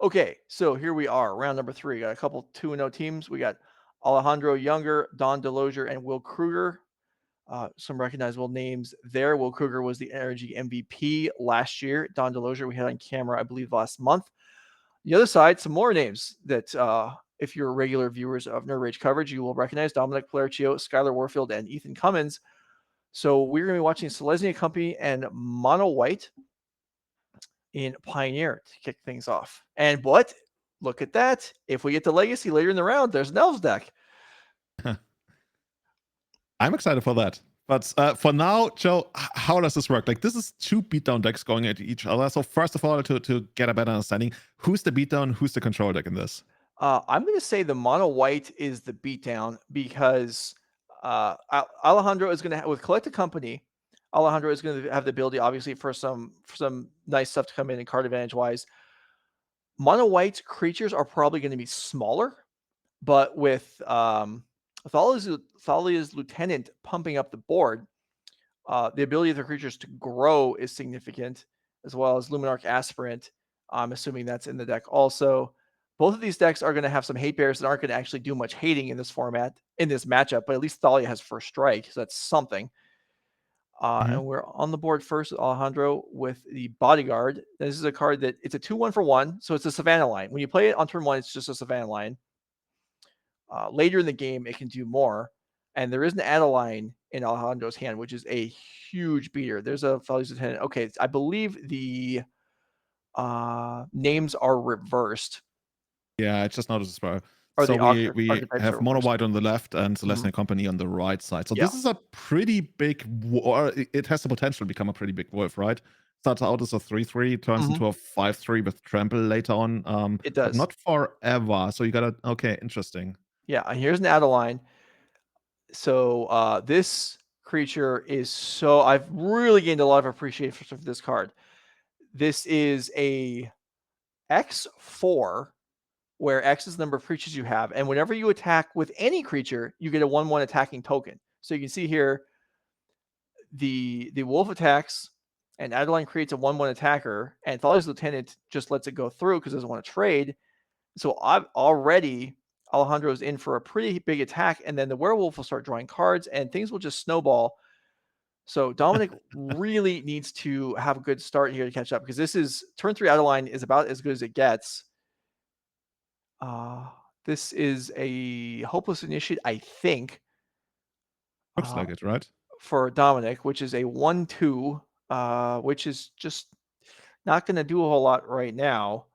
Okay, so here we are, round number 3. Got a couple 2-0 teams. We got Alejandro Younger, Don Delozier, and Will Krueger. Some recognizable names there. Will Krueger was the NRG MVP last year. Don Delozier we had on camera, I believe, last month. The other side, some more names that if you're regular viewers of Nerd Rage coverage, you will recognize: Dominick, Paolercio, Skyler, Warfield, and Ethan Kummins. So we're going to be watching Selesnya Company and Mono White in Pioneer to kick things off. And what? Look at that. If we get the Legacy later in the round, there's an Elves deck. I'm excited for that. But for now, Joe, how does this work? Like, this is 2 beatdown decks going at each other. So first of all, to get a better understanding, who's the beatdown, who's the control deck in this? I'm going to say the Mono White is the beatdown because Alejandro is going to, with Collected Company, Alejandro is going to have the ability, obviously, for some nice stuff to come in and card advantage wise. Mono White's creatures are probably going to be smaller, but with Thalia's Lieutenant pumping up the board, the ability of the creatures to grow is significant, as well as Luminarch Aspirant. I'm assuming that's in the deck also. Both of these decks are going to have some hate bears that aren't going to actually do much hating in this format, in this matchup, but at least Thalia has first strike, so that's something. And we're on the board first with Alejandro with the Bodyguard. This is a card that it's a 2-1 for 1, so it's a Savannah line. When you play it on turn 1, it's just a Savannah line. Later in the game, it can do more. And there is an Adeline in Alejandro's hand, which is a huge beater. There's a Thalia's Lieutenant. Okay, I believe the names are reversed. Yeah, I just noticed as well. Or So the we have Mono reversed. White on the left and Selesnya Company on the right side. So this is a pretty big war. It has the potential to become a pretty big wolf, right? Starts out as a 3/3, turns into a 5/3 with trample later on. It does. But not forever. So you gotta, okay, interesting. Yeah, and here's an Adeline. So this creature is so, I've really gained a lot of appreciation for this card. This is a X4, where X is the number of creatures you have, and whenever you attack with any creature, you get a 1/1 attacking token. So you can see here, the wolf attacks, and Adeline creates a 1/1 attacker, and Thalia's Lieutenant just lets it go through because it doesn't want to trade. So I've already, Alejandro's in for a pretty big attack, and then the werewolf will start drawing cards, and things will just snowball. So Dominick really needs to have a good start here to catch up, because this is turn 3 Adeline is about as good as it gets. This is a Hopeless Initiate, I think. Looks like it, right? For Dominick, which is a 1/2, which is just not going to do a whole lot right now.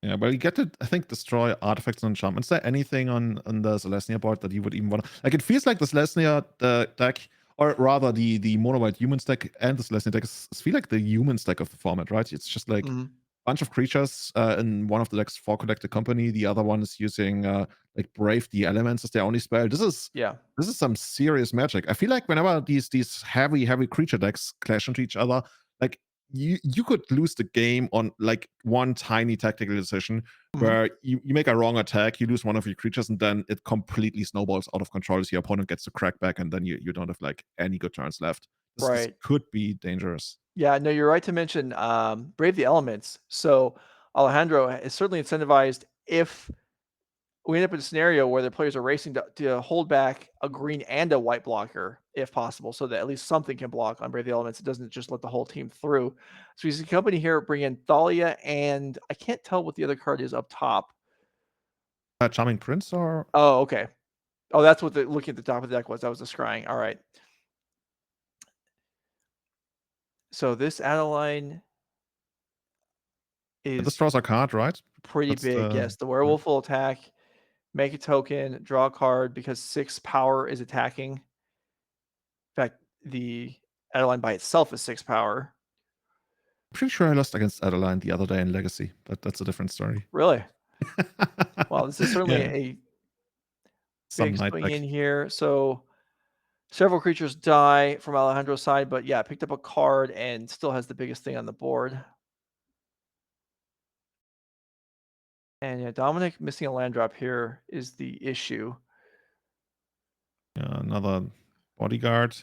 Yeah, but you get to, I think, destroy artifacts and enchantments. Is there anything on the Selesnya board that you would even want to... Like, it feels like the Selesnya deck, or rather the Mono White Humans deck and the Selesnya deck feel like the Humans deck of the format, right? It's just like a bunch of creatures. In one of the decks for Collected Company, the other one is using like Brave the Elements as their only spell. This is some serious magic. I feel like whenever these heavy creature decks clash into each other, like, you could lose the game on like one tiny tactical decision where you make a wrong attack, you lose one of your creatures, and then it completely snowballs out of control as your opponent gets to crack back, and then you don't have like any good turns left. This could be dangerous. Yeah, no, you're right to mention Brave the Elements. So Alejandro is certainly incentivized if we end up in a scenario where the players are racing to hold back a green and a white blocker, if possible, so that at least something can block on Brave the Elements. It doesn't just let the whole team through. So we see Company here bring in Thalia, and I can't tell what the other card is up top. Charming Prince, or... Oh, okay. Oh, that's what looking at the top of the deck was. That was the scrying. All right. So this Adeline is... This draws a card, right? Pretty big, yes. The werewolf will attack, make a token, draw a card, because 6 power is attacking. In fact, the Adeline by itself is 6 power. I'm pretty sure I lost against Adeline the other day in Legacy, but that's a different story. Really? Well, this is certainly a big swing in here. So several creatures die from Alejandro's side, but yeah, picked up a card and still has the biggest thing on the board. And yeah, Dominick missing a land drop here is the issue. Yeah, another Bodyguard.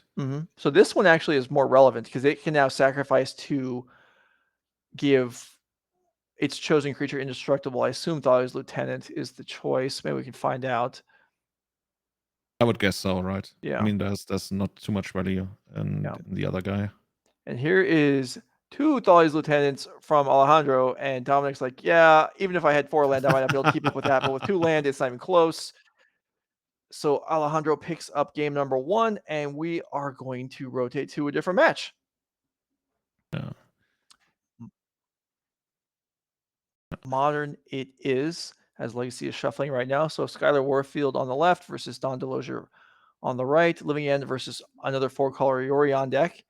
So this one actually is more relevant because it can now sacrifice to give its chosen creature indestructible. I assume Thalia's Lieutenant is the choice. Maybe we can find out. I would guess so, right? Yeah. I mean, there's not too much value in the other guy. And here is 2 Thalia's Lieutenants from Alejandro, and Dominick's like, yeah, even if I had 4 land, I might not be able to keep up with that, but with 2 land, it's not even close. So Alejandro picks up game number 1, and we are going to rotate to a different match. Yeah. Modern it is, as Legacy is shuffling right now. So Skyler Warfield on the left versus Don Delozier on the right. Living End versus another 4-color Yorion deck.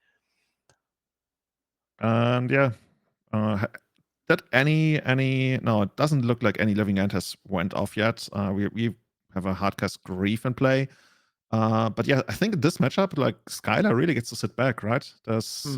And yeah, that any no, it doesn't look like any Living End has went off yet. We have a hardcast Grief in play. But yeah, I think in this matchup, like Skyler really gets to sit back, right? There's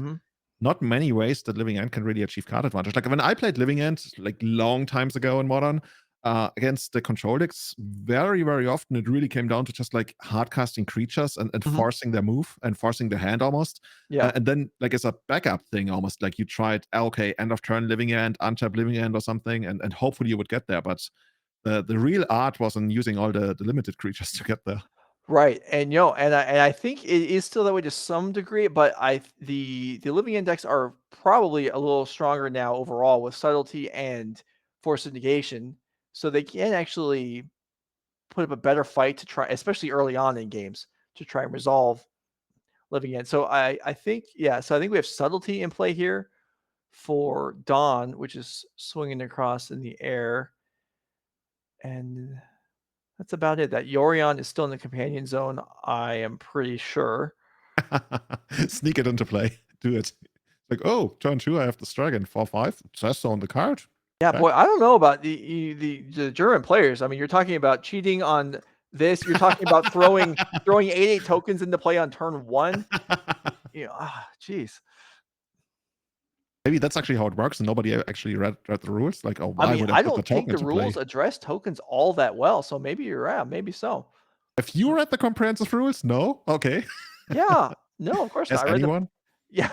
not many ways that Living End can really achieve card advantage. Like when I played Living End like long times ago in Modern, against the control decks, very, very often it really came down to just like hard casting creatures and forcing their move and forcing their hand almost. Yeah. And then like as a backup thing, almost like you tried, okay, end of turn Living End, untap Living End or something, and hopefully you would get there. But the real art was in using all the limited creatures to get there. Right. And and I think it is still that way to some degree, but the Living Index are probably a little stronger now overall with subtlety and force of negation. So they can actually put up a better fight to try, especially early on in games, to try and resolve Living End. So I think, so I think we have subtlety in play here for Dawn, which is swinging across in the air. And that's about it. That Yorion is still in the companion zone, I am pretty sure. Sneak it into play. Do it. Like, oh, turn 2, I have the Dragon. 4/5. It says so on the card. Yeah, boy, I don't know about the German players. I mean, you're talking about cheating on this. You're talking about throwing 8/8 tokens into play on turn 1. Jeez. Maybe that's actually how it works, and nobody actually read the rules. Like, oh, why would I I put the don't think token the into play? rules address tokens all that well, so maybe you're right. Maybe so. If you read the comprehensive rules, no? Okay. Yeah. No, of course not. Has I read them. anyone? Yeah.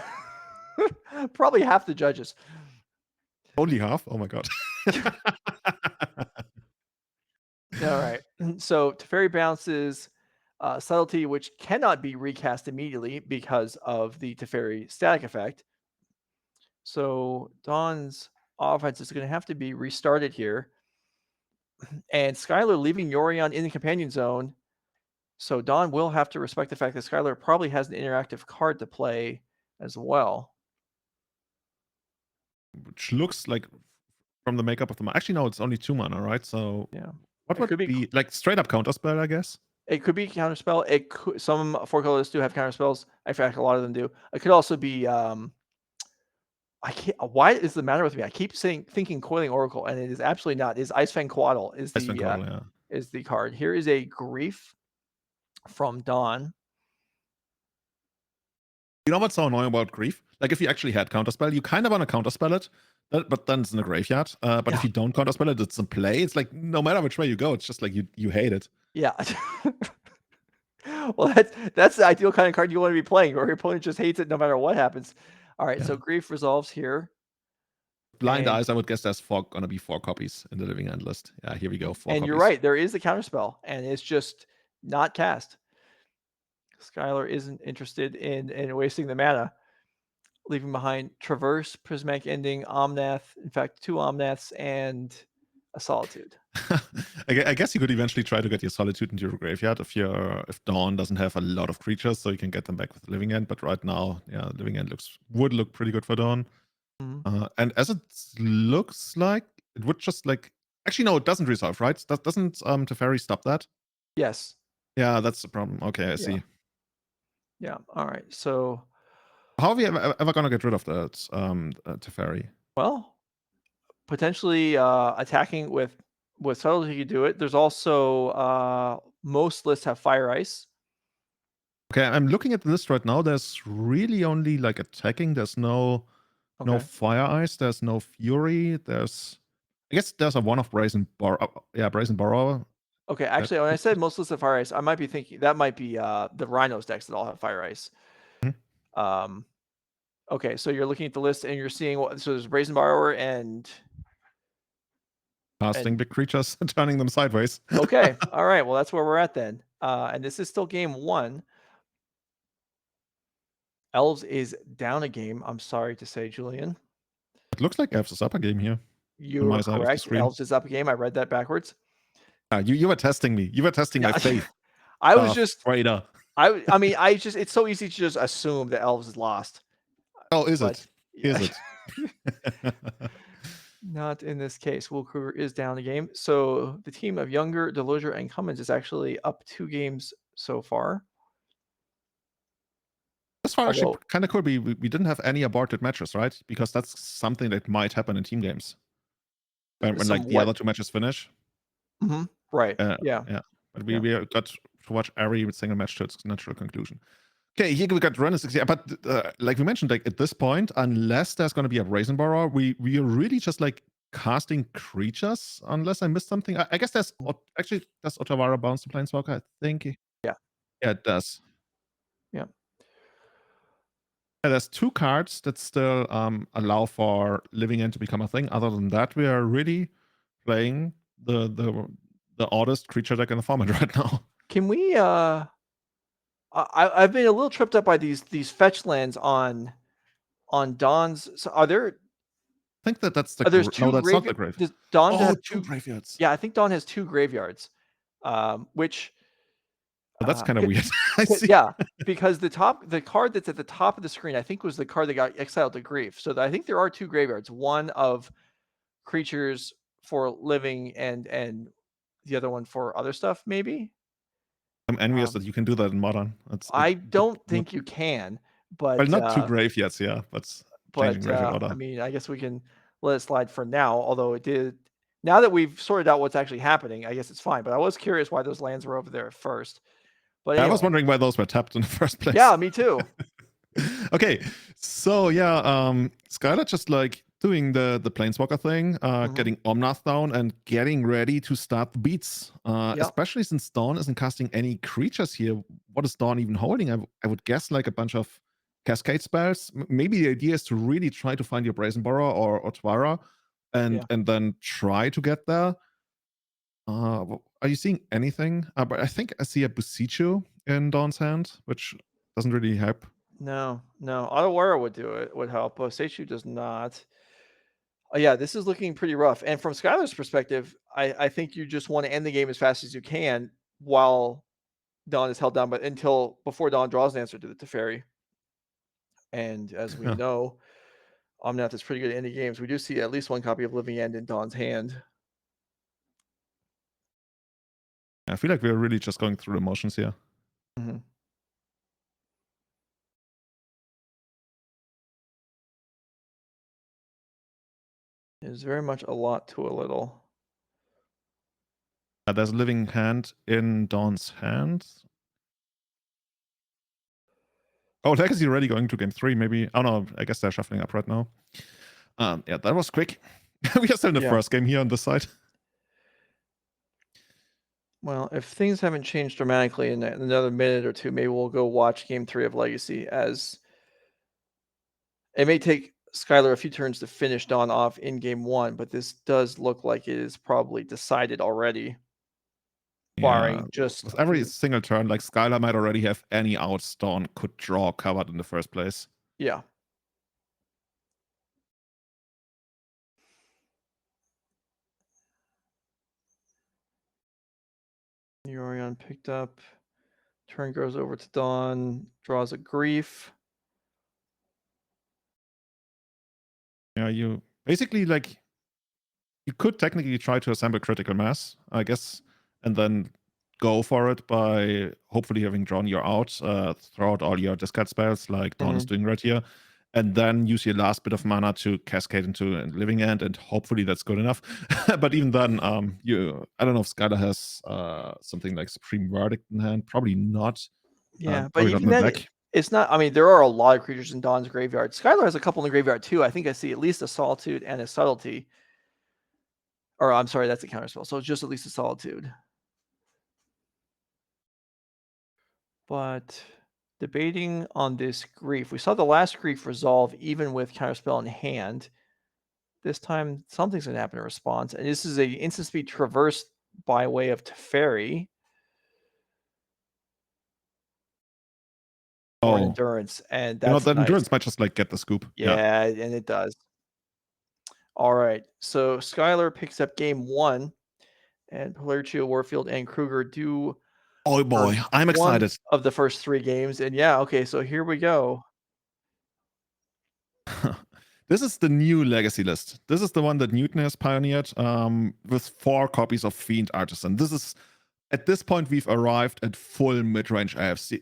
Probably half the judges. Only half? Oh my god. All right. So Teferi bounces subtlety, which cannot be recast immediately because of the Teferi static effect. So Dawn's offense is going to have to be restarted here. And Skyler leaving Yorion in the companion zone. So Dawn will have to respect the fact that Skyler probably has an interactive card to play as well. Which looks like from the makeup of the actually no, it's only 2 mana, right? So Yeah. what It would could be like straight up counterspell, I guess? It could be counterspell. It could, some 4-colors do have counterspells. In fact, a lot of them do. It could also be I can't. Why is the matter with me? I keep thinking Coiling Oracle, and it is absolutely not. Is Icefang Coatl is Icewind Coatl, yeah. is the card. Here is a Grief from Dawn. You know what's so annoying about Grief? Like if you actually had counterspell, you kind of want to counterspell it, but then it's in the graveyard. But if you don't counterspell it, it's in play. It's like no matter which way you go, it's just like you hate it. Yeah. Well, that's the ideal kind of card you want to be playing, or your opponent just hates it no matter what happens. All right, so Grief resolves here. Blind Eyes, I would guess there's gonna be 4 copies in the Living End list. Yeah, here we go. 4 and copies. You're right, there is a counterspell, and it's just not cast. Skyler isn't interested in wasting the mana, leaving behind Traverse, Prismatic Ending, Omnath. In fact, 2 Omnaths and a Solitude. I guess you could eventually try to get your Solitude into your graveyard if Dawn doesn't have a lot of creatures, so you can get them back with the Living End. But right now, yeah, Living End would look pretty good for Dawn. And as it looks like, it would just like actually no, it doesn't resolve, right? Doesn't Teferi stop that? Yes. Yeah, that's the problem. Okay, I see. Yeah. All right. So how are we ever gonna get rid of that Teferi? Well, potentially attacking with subtlety you do it. There's also most lists have Fire Ice. Okay, I'm looking at the list right now. There's really only like attacking. There's no Fire Ice. There's no Fury. I guess there's a one of Brazen Borrower. Okay, actually, when I said most lists have Fire Ice, I might be thinking that might be the Rhinos decks that all have Fire Ice. Okay, so you're looking at the list and you're seeing so there's Brazen Borrower and Casting And big creatures and turning them sideways. okay, all right. Well, that's where we're at then. And this is still game 1. Elves is down a game. I'm sorry to say, Julian. It looks like Elves is up a game here on You're my side of the correct. screen. Elves is up a game. I read that backwards. You were testing me. You were testing my Yeah, faith, I was just. Raider. I mean, I just. It's so easy to just assume that Elves is lost, Oh, is but it? yeah, Is it? not in this case. Will Krueger is down a game. So the team of Younger, Delozier, and Kummins is actually up 2 games so far. As far actually Although, kind of cool. We didn't have any aborted matches, right? Because that's something that might happen in team games when like the somewhat. other 2 matches finish. Right. Yeah. Yeah, but Yeah. we got to watch every single match to its natural conclusion. Okay, here we got Renus. Yeah, but like we mentioned, like at this point, unless there's going to be a Brazen Borrower, we are really just like casting creatures. Unless I missed something, I guess there's actually does Otawara bounce the Planeswalker? I think Yeah. yeah, it does. Yeah. Yeah, there's 2 cards that still allow for Living End to become a thing. Other than that, we are really playing the oddest creature deck in the format right now. Can we I've been a little tripped up by these fetch lands on Dawn's. So I think that's the there's no, 2 that's not the graveyard. grave. Does Dawn Oh, have 2 2? graveyards. Yeah, I think Dawn has 2 graveyards. Which Oh, that's kind of weird. I see. yeah, because the card that's at the top of the screen, I think was the card that got exiled to grief. So I think there are 2 graveyards. One of creatures for living and the other one for other stuff, maybe. I'm envious Um, that you can do that in modern. I Would don't not think you can, well, but not 2 graveyards, yeah, but changing graveyard I order. mean, I guess we can let it slide for now. Although it did, now that we've sorted out what's actually happening, I guess it's fine. But I was curious why those lands were over there at first. But I was anyway, wondering why those were tapped in the first place. yeah, me too. Okay, so yeah, Skyler just like doing the Planeswalker thing, Mhm. getting Omnath down and getting ready to start the beats. Yep. Especially since Dawn isn't casting any creatures here. What is Dawn even holding? I would guess like a bunch of Cascade spells. Maybe the idea is to really try to find your Brazen Borrower or Twara, Yeah. and then try to get there. Are you seeing anything? But I think I see a Busichu in Dawn's hand, which doesn't really help. No, no. Otawara would do it. Would help. Seichu does not. Yeah, this is looking pretty rough. And from Skylar's perspective, I think you just want to end the game as fast as you can while Dawn is held down, but until before Dawn draws an answer to the Teferi. And as we Yeah. know, Omnath is pretty good at ending games. We do see at least one copy of Living End in Dawn's hand. I feel like we're really just going through the motions here. Mhm. It's very much a lot to a little. There's a living hand in Dawn's hand. Oh, Legacy already going to game 3, maybe. Oh no, I guess they're shuffling up right now. Yeah, that was quick. We are still in the Yeah. first game here on this side. Well, if things haven't changed dramatically in another minute or two, maybe we'll go watch game 3 of Legacy, as it may take Skylar a few turns to finish Dawn off in game 1, but this does look like it is probably decided already, Yeah, barring just with every single turn, like Skylar might already have any outs Dawn could draw covered in the first place. yeah. Yorion picked up. Turn goes over to Dawn, draws a grief. Yeah, you basically like you could technically try to assemble critical mass, I guess, and then go for it by hopefully having drawn your out, throw out all your discard spells like Dawn is doing right here, and then use your last bit of mana to cascade into a Living End, and hopefully that's good enough. But even then, I don't know if Skylar has something like Supreme Verdict in hand. Probably not. Yeah, but Probably not even in the then, deck. it's not. I mean, there are a lot of creatures in Dawn's graveyard. Skylar has a couple in the graveyard too. I think I see at least a Solitude and a Subtlety. Or I'm sorry, that's a counterspell. So it's just at least a Solitude. But debating on this grief, we saw the last grief resolve even with counterspell in hand. This time, something's going to happen in response. And this is a instant speed traverse by way of Teferi for an Oh, endurance. And you know, that's that nice. endurance might just like get the scoop. Yeah, and it does. All right. So Skyler picks up game 1, and Paolercio, Warfield, and Krueger do Oh boy, I'm one excited. of the first 3 games. And yeah, okay, so here we go. This is the new legacy list. This is the one that Newton has pioneered with 4 copies of Fiend Artisan. This is, at this point, we've arrived at full mid-range elves.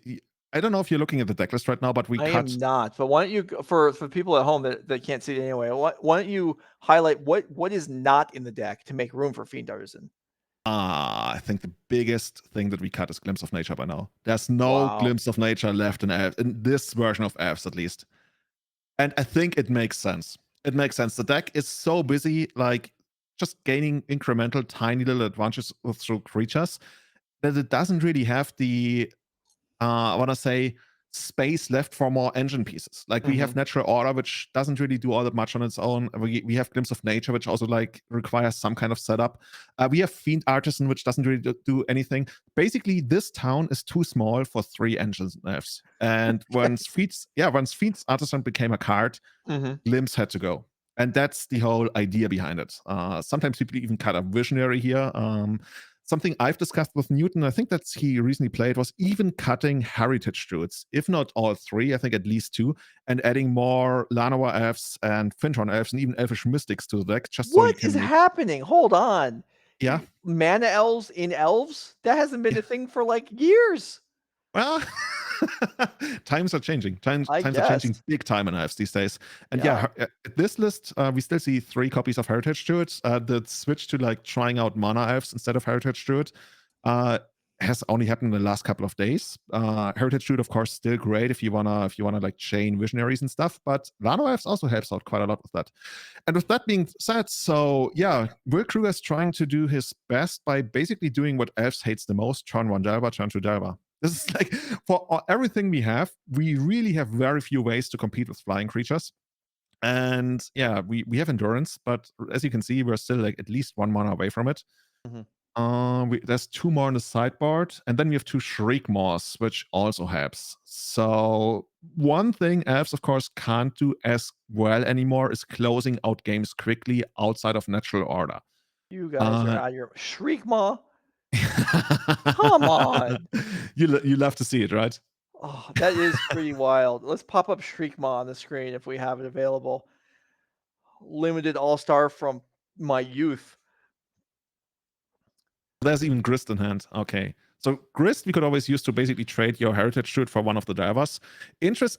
I don't know if you're looking at the deck list right now, but we I cut. am not. But why don't you, for people at home that can't see it anyway, why don't you highlight what is not in the deck to make room for Fiend Artisan? I think the biggest thing that we cut is Glimpse of Nature by now. There's no Wow. Glimpse of Nature left in this version of elves, at least. And I think it makes sense. It makes sense. The deck is so busy, like just gaining incremental, tiny little advantages through creatures, that it doesn't really have the, I want to say, space left for more engine pieces. Like we have Natural Order, which doesn't really do all that much on its own. We have Glimpse of Nature, which also like requires some kind of setup. We have Fiend Artisan, which doesn't really do anything. Basically, this town is too small for 3 engine nerfs. And once Fiend Artisan became a card, Glimpse had to go. And that's the whole idea behind it. Sometimes people even cut a Visionary here. Something I've discussed with Newton, I think that's he recently played, was even cutting Heritage Druids, if not all 3, I think at least 2, and adding more Llanowar Elves and Fintron Elves and even Elvish Mystics to the deck, just so you What can is happening? Hold on. Yeah. Mana Elves in Elves? That hasn't been a thing for like years. Well, times are changing. Times I are changing guess. big time in elves these days. And Yeah. this list, we still see 3 copies of Heritage Druid. The switch to like trying out Mana Elves instead of Heritage Druid has only happened in the last couple of days. Heritage Druid, of course, still great if you wanna like chain Visionaries and stuff, but Lano Elves also helps out quite a lot with that. And with that being said, so yeah, Will Krueger is trying to do his best by basically doing what Elves hates the most: turn 1 Delver, turn 2 Delver. This is like, for everything we have, we really have very few ways to compete with flying creatures. And yeah, we have endurance, but as you can see, we're still like at least 1 mana away from it. There's 2 more on the sideboard, and then we have 2 Shriekmaws, which also helps. So one thing elves, of course, can't do as well anymore is closing out games quickly outside of Natural Order. You guys are out of your Shriekmaw. Come on. You love to see it, right? Oh, that is pretty wild. Let's pop up Shriekmaw on the screen if we have it available. Limited all-star from my youth. There's even Grist in hand. Okay. So Grist we could always use to basically trade your Heritage Druid for one of the divers.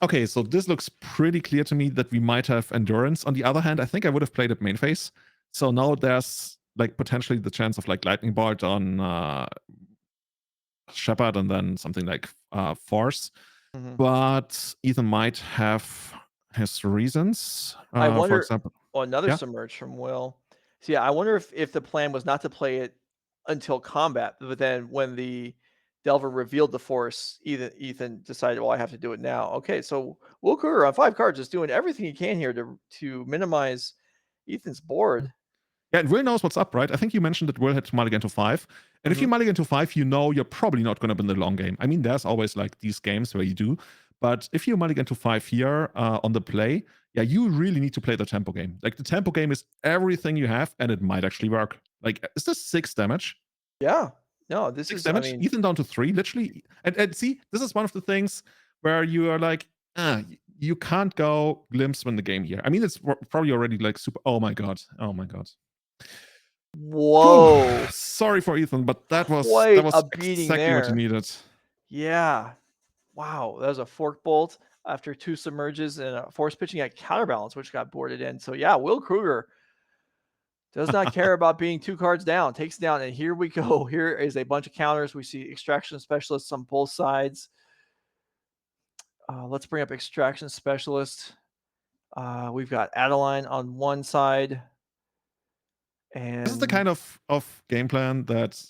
Okay, so this looks pretty clear to me that we might have Endurance. On the other hand, I think I would have played it main phase. So now there's like potentially the chance of like Lightning Bolt on Shepherd and then something like Force. But Ethan might have his reasons. I For wonder. example, Oh, another yeah. submerge from Will. So yeah, I wonder if the plan was not to play it until combat, but then when the Delver revealed the force, Ethan decided, well, I have to do it now. Okay, so Will Krueger on 5 cards is doing everything he can here to minimize Ethan's board. Yeah, and Will knows what's up, right? I think you mentioned that Will had to mulligan to 5. And if you mulligan to 5, you know you're probably not going to win the long game. I mean, there's always like these games where you do. But if you mulligan to 5 here on the play, yeah, you really need to play the tempo game. Like the tempo game is everything you have, and it might actually work. Like, is this 6 damage? Yeah. No, this 6 is, I damage? mean, Ethan down to 3, literally. And see, this is one of the things where you are like, you can't go glimpse win the game here. I mean, it's probably already like super. Oh my God. Oh my God. whoa. Sorry for Ethan, but that was Quite a beating exactly what you there. needed. Yeah. Wow. That was a fork bolt after 2 submerges and a force pitching at counterbalance, which got boarded in. So yeah, Will Krueger does not care about being 2 cards down, takes it down. And here we go. Here is a bunch of counters. We see extraction specialists on both sides. Let's bring up extraction specialist. We've got Adeline on one side. And This is the kind of game plan that,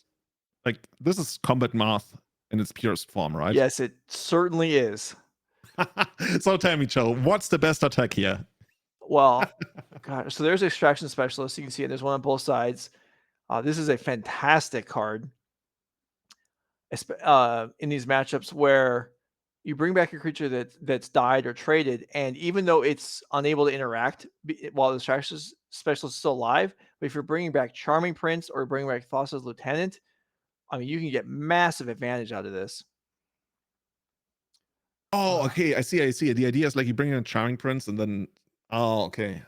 like, this is combat math in its purest form, right? yes, it certainly is. So tell me, Joe, what's the best attack here? Well, God, so there's Extraction Specialist. You can see it. There's one on both sides. This is a fantastic card in these matchups where you bring back a creature that's died or traded, and even though it's unable to interact while the Extraction Specialist is still alive, but if you're bringing back Charming Prince or bringing back Thassa's Lieutenant, I mean, you can get massive advantage out of this. Oh, okay. I see. I see. The idea is like you bring in a Charming Prince and then. Oh, okay.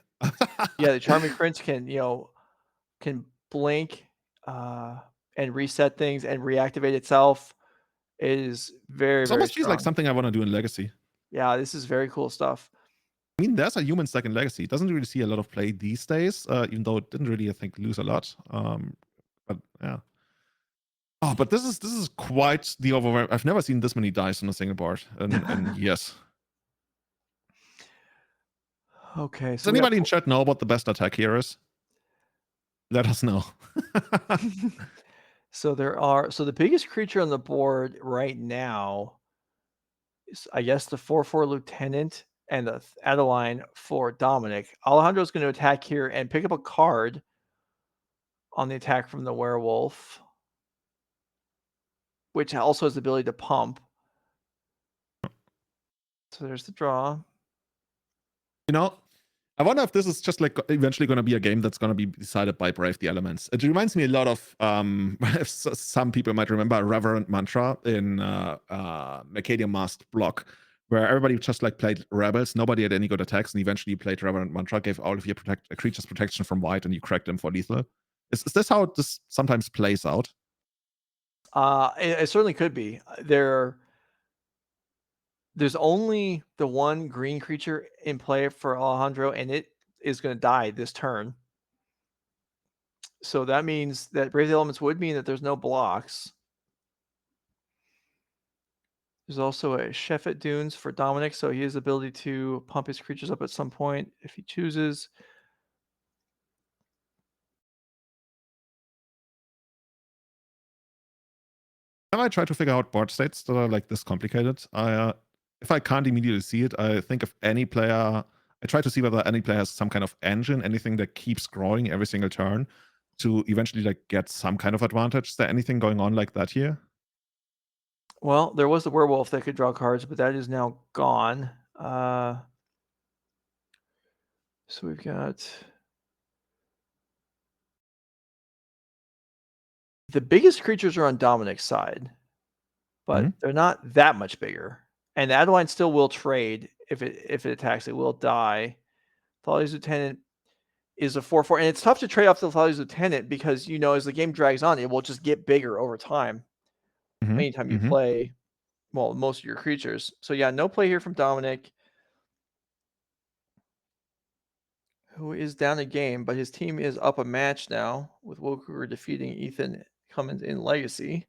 Yeah, the Charming Prince can blink and reset things and reactivate itself. It is very, This very almost feels like strong. something I want to do in Legacy. Yeah, this is very cool stuff. I mean, there's a human stack in Legacy. It doesn't really see a lot of play these days, even though it didn't really, I think, lose a lot. But yeah. Oh, but this is quite the overwhelm. I've never seen this many dice on a single board in years. Okay, Does so we got anybody in chat know what the best attack here is? Let us know. so the biggest creature on the board right now is, I guess, the 4/4 Lieutenant and the Adeline for Dominick. Alejandro's going to attack here and pick up a card on the attack from the werewolf, which also has the ability to pump. So there's the draw. You know, I wonder if this is just like eventually going to be a game that's going to be decided by Brave the Elements. It reminds me a lot of some people might remember Reverend Mantra in Mercadian Masked Block, where everybody just like played Rebels. Nobody had any good attacks, and eventually you played Reverend Mantra, gave all of your creatures protection from white, and you cracked them for lethal. Is this how this sometimes plays out? It certainly could be. There's only the one green creature in play for Alejandro, and it is going to die this turn. So that means that Brave the Elements would mean that there's no blocks. There's also a Chef at Dunes for Dominick, so he has the ability to pump his creatures up at some point if he chooses. When I try to figure out board states that are like this complicated, if I can't immediately see it, I think of any player. I try to see whether any player has some kind of engine, anything that keeps growing every single turn, to eventually like get some kind of advantage. Is there anything going on like that here? Well, there was the werewolf that could draw cards, but that is now gone. So we've got the biggest creatures are on Dominick's side, but they're not that much bigger. And Adeline still will trade if it attacks. It will die. Thalia's Lieutenant is a 4/4, and it's tough to trade off the Thalia's Lieutenant because as the game drags on, it will just get bigger over time. Anytime you play, well, most of your creatures. So yeah, no play here from Dominick, who is down a game, but his team is up a match now with Krueger defeating Ethan Kummins in Legacy.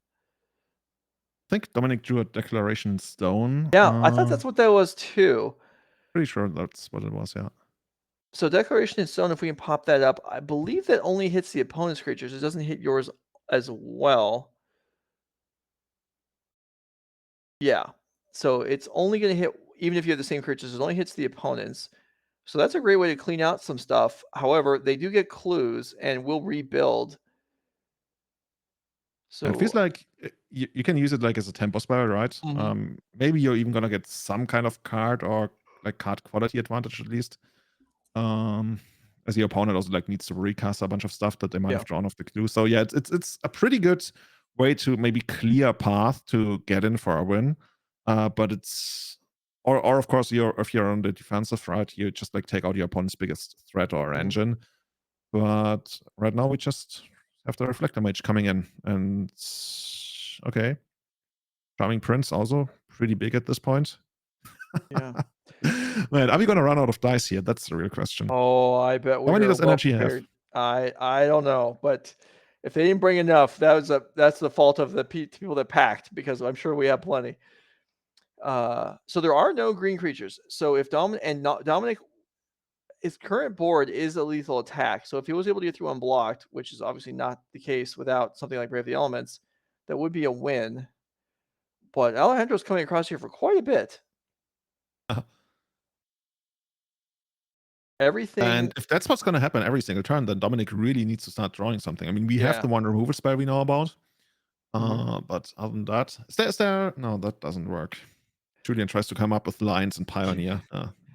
I think Dominic drew a Declaration Stone. Yeah, I thought that's what that was too. Pretty sure that's what it was, yeah. So Declaration in Stone, if we can pop that up, I believe that only hits the opponent's creatures. It doesn't hit yours as well. Yeah. So it's only going to hit, even if you have the same creatures, it only hits the opponents. So that's a great way to clean out some stuff. However, they do get clues and will rebuild. So It feels like you can use it like as a tempo spell, right? Maybe you're even gonna get some kind of card or like card quality advantage at least. As your opponent also like needs to recast a bunch of stuff that they might have drawn off the clue. So yeah, it's a pretty good way to maybe clear a path to get in for a win. But it's or of course if you're on the defensive, right, you just like take out your opponent's biggest threat or engine. But right now we just have the Reflector Mage coming in, and okay, Charming Prince also pretty big at this point. yeah. Man, are we gonna run out of dice here? That's the real question. Oh, I bet How many we're does well NRG have? prepared. I don't know, but if they didn't bring enough, that's the fault of the people that packed, because I'm sure we have plenty. So there are no green creatures. So if Dominick, his current board is a lethal attack. So if he was able to get through unblocked, which is obviously not the case without something like Brave the Elements, that would be a win. But Alejandro's coming across here for quite a bit. Everything. And if that's what's going to happen every single turn, then Dominick really needs to start drawing something. I mean, we have Yeah. the one removal spell we know about. Mhm. But other than that, is there? No, that doesn't work. Julian tries to come up with lines and Pioneer.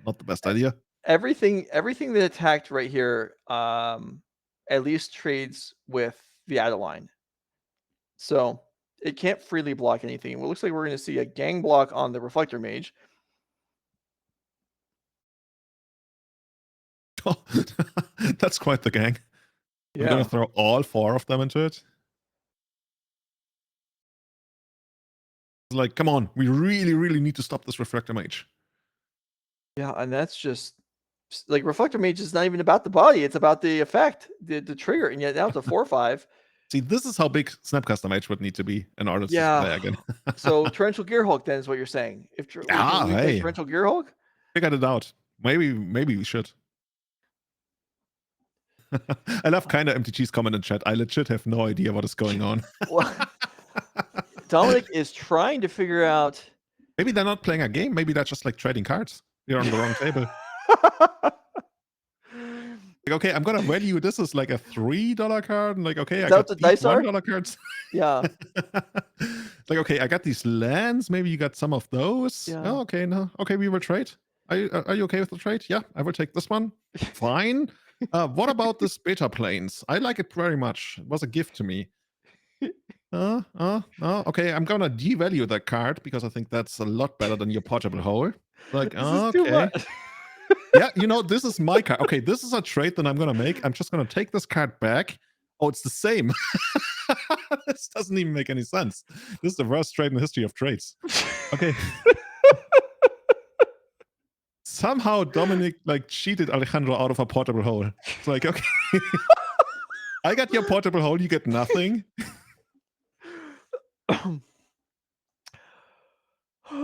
Not the best idea. Everything that attacked right here, at least trades with the Adeline. So it can't freely block anything. It looks like we're going to see a gang block on the Reflector Mage. That's quite the gang. I'm Yeah. gonna throw all 4 of them into it. It's like, come on, we really, really need to stop this Reflector Mage. Yeah, and that's just like Reflector Mage is not even about the body; it's about the effect, the trigger, and yet now it's a 4/5. See, this is how big Snapcaster Mage would need to be in order to Yeah. play again. So Torrential Gearhulk then is what you're saying. If can we play Hey, Torrential Gearhulk? figured it out. Maybe we should. I love kind of MTG's comment in chat. I legit have no idea what is going on. Well, Dominick is trying to figure out. Maybe they're not playing a game. Maybe they're just like trading cards. You're on the wrong table. Like, okay, I'm gonna value this as like a $3 card. And like, okay, I got the these dice are? $1 cards. Yeah. Like, okay, I got these lands. Maybe you got some of those. Yeah. Oh, okay, no. Okay, we will trade. Are you okay with the trade? Yeah, I will take this one. Fine. What about this beta planes? I like it very much. It was a gift to me. Okay, I'm gonna devalue that card because I think that's a lot better than your portable hole. Like, This is too okay. much. Yeah, this is my card. Okay, this is a trade that I'm gonna make. I'm just gonna take this card back. Oh, it's the same. This doesn't even make any sense. This is the worst trade in the history of trades. Okay. Somehow Dominick like cheated Alejandro out of a portable hole. It's like, okay. I got your portable hole, you get nothing. Yeah,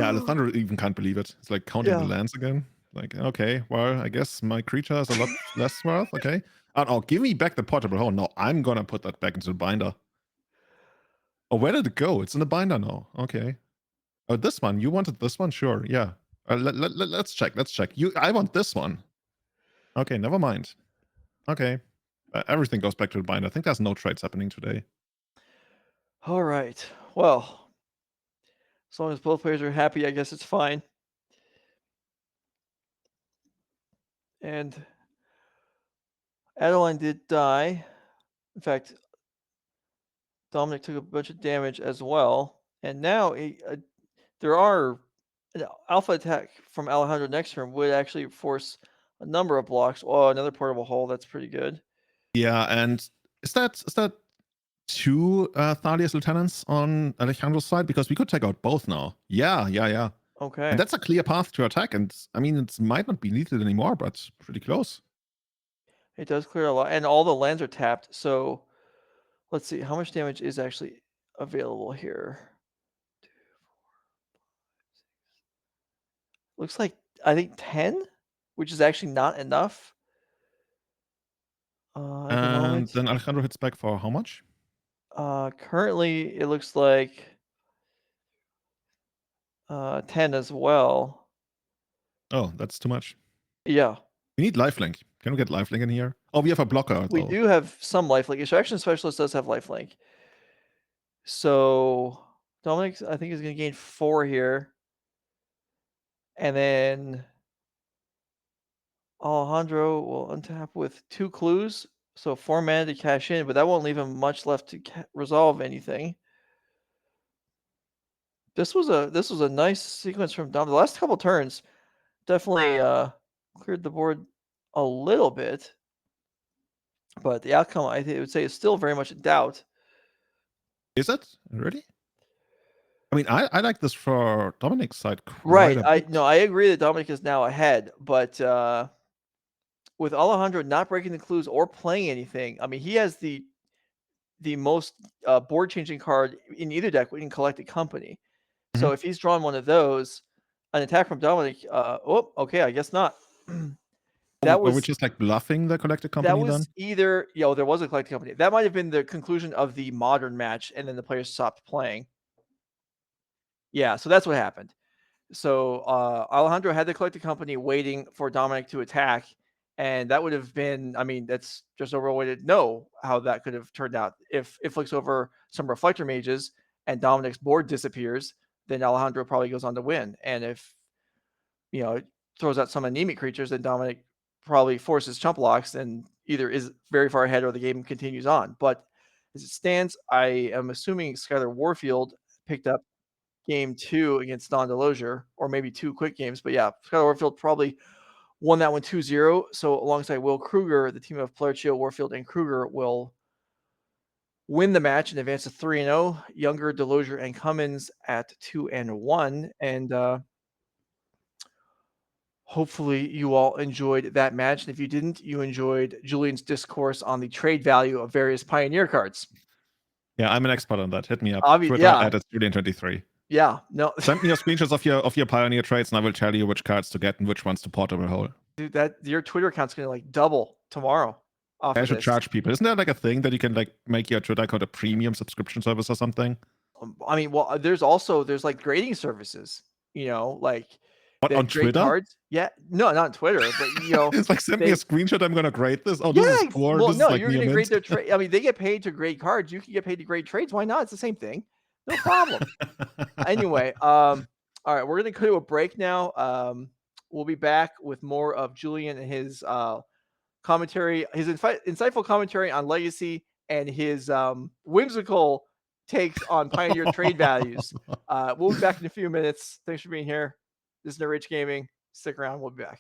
Alejandro even can't believe it. It's like counting the lands again. Like, okay, well, I guess my creature is a lot less worth. Okay. Oh, give me back the portable hole. No, I'm gonna put that back into the binder. Oh, where did it go? It's in the binder now. Okay. Oh, this one. You wanted this one? Sure. Yeah. Let's check. Let's check. I want this one. Okay, never mind. Okay. Everything goes back to the binder. I think there's no trades happening today. All right. Well, as long as both players are happy, I guess it's fine. And Adeline did die. In fact, Dominick took a bunch of damage as well. And now there are an alpha attack from Alejandro next turn would actually force a number of blocks. Oh, another portable hole. That's pretty good. Yeah, and is that 2 Thalia's lieutenants on Alejandro's side? Because we could take out both now. Yeah. Okay. And that's a clear path to attack. And I mean, it might not be needed anymore, but pretty close. It does clear a lot. And all the lands are tapped. So let's see. How much damage is actually available here? 2, 4, 5, 6. Looks like, I think 10, which is actually not enough. At the And moment. then Alejandro hits back for how much? Currently, it looks like 10 as well. Oh, that's too much. Yeah. We need lifelink. Can we get lifelink in here? Oh, we have a blocker. We do have some lifelink. Extraction Specialist does have lifelink. So Dominick, I think, is going to gain 4 here. And then Alejandro will untap with 2 clues. So 4 mana to cash in, but that won't leave him much left to resolve anything. This was a nice sequence from Dom. The last couple turns definitely cleared the board a little bit, but the outcome I would say is still very much in doubt. Is it really? I mean, I like this for Dominick's side quite Right. a bit. I agree that Dominick is now ahead, but with Alejandro not breaking the clues or playing anything, I mean, he has the most board changing card in either deck in Collected Company. So if he's drawn one of those, an attack from Dominick, okay, I guess not. That was, we're just like bluffing the Collected Company. That was then either, there was a Collected Company. That might have been the conclusion of the modern match, and then the players stopped playing. Yeah, so that's what happened. So Alejandro had the Collected Company waiting for Dominick to attack, And that would have been, I mean, that's just no real way to know how that could have turned out. If it flicks over some reflector mages and Dominick's board disappears, then Alejandro probably goes on to win. And if, it throws out some anemic creatures, then Dominick probably forces chump locks and either is very far ahead or the game continues on. But as it stands, I am assuming Skyler Warfield picked up game 2 against Don Delozier, or maybe 2 quick games. But yeah, Skyler Warfield probably won that one 2-0. So alongside Will Krueger, the team of Paolercio, Warfield, and Krueger will win the match and advance to 3-0. Younger, Delozier, and Kummins at 2-1. And hopefully you all enjoyed that match. And if you didn't, you enjoyed Julian's discourse on the trade value of various Pioneer cards. Yeah, I'm an expert on that. Hit me up. Twitter Yeah. at Julian23. Yeah, no. Send me your screenshots of your Pioneer trades, and I will tell you which cards to get and which ones to portable hold. Dude, that your Twitter account's gonna like double tomorrow. Off I of should this. charge people. Isn't there like a thing that you can like make your Twitter account a premium subscription service or something? I mean, well, there's like grading services. Like What, they on have great Twitter? cards. Yeah, no, not on Twitter, but It's like, send me a screenshot. I'm gonna grade this. Oh, this yeah. is poor. Well, This no, is like you're near gonna grade mint. their trade. I mean, they get paid to grade cards. You can get paid to grade trades. Why not? It's the same thing. No problem. Anyway, all right, we're gonna go to a break now. We'll be back with more of Julian and his commentary, his insightful commentary on Legacy, and his whimsical takes on Pioneer trade values. We'll be back in a few minutes. Thanks for being here. This is NRG Gaming. Stick around. We'll be back.